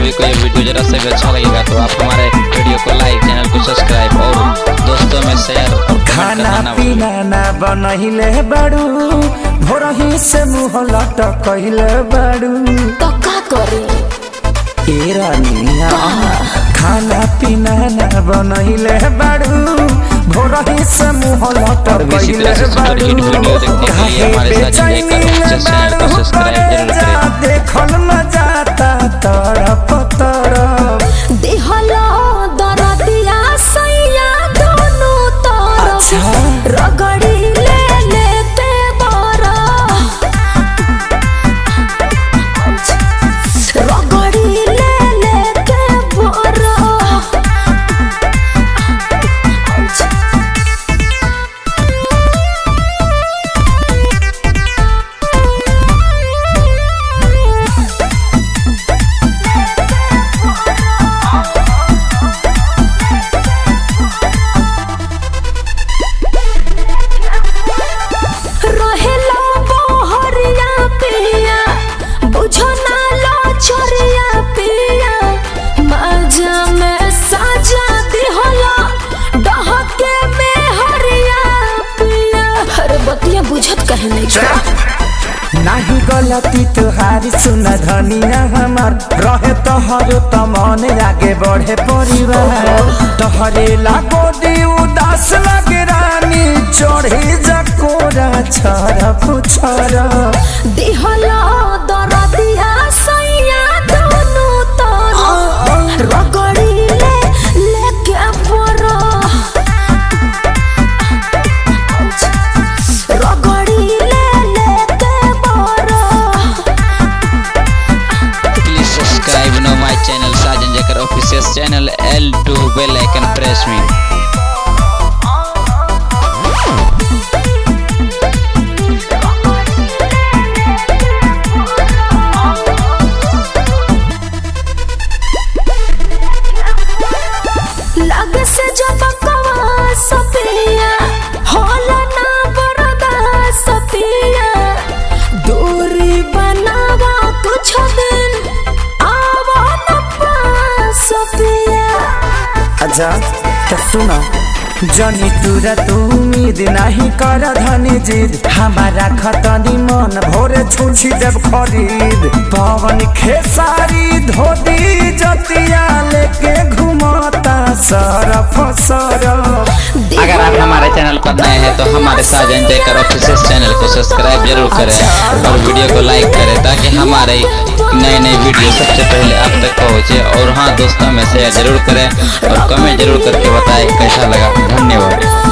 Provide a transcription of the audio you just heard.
सभी को ये वीडियो जरा से भी अच्छा लगेगा तो आप हमारे वीडियो को लाइक, चैनल को सब्सक्राइब और दोस्तों में शेयर और खाना पीना ना बनहिले बाड़ू भोरही से मुँह लटकइले बाड़ू तो का करे ए रानिया। खाना पीना ना बनहिले बाड़ू भोरही से मुँह लटकइले बाड़ू काहे बेचैनी बाड़ू करे जा देखल न जाता तरफ तरफ देहला दरदिया सैया दोनों तरफ रगड़ी ले लेते बारा रगड़ी ले लेते बारा। बुझत कहे नहीं गलती तुहारी सुन धनिया हमार रहे तोहरो त मन आगे बढ़े परिवार तोहरे लागो दी उदास लगे रानी चढ़े जकोरा छरफ छरफ दिहला दरदिया सैया दोनों तरफ रगड़ी ले लेके बरा रगड़ी ले लेके बरा। प्लीज सब्सक्राइब नो माय चैनल साजन जेकर official channel L2 bell icon press मी। लग से जब कवा सपिया होला ना बरदा सपिया दूरी बनावा कुछ दिन आवा न पास सपिया। अच्छा तो सुना जनी तुरा तू उम्मीद नहीं कर धनी जिद हमारा खतनी मन भोरे छुछी जब खरीद पवन खेसारी धोती जतिया लेके घुमाता सरफ सरफ। अगर आप हमारे चैनल पर नए हैं तो हमारे साजन जेकर ऑफिशियल चैनल को सब्सक्राइब जरूर करें और वीडियो को लाइक करें ताकि हमारे नए नए वीडियो सबसे पहले आप तक पहुंचे। और हाँ दोस्तों में शेयर जरूर करें और कमेंट जरूर करके बताएं कैसा लगा। धन्यवाद।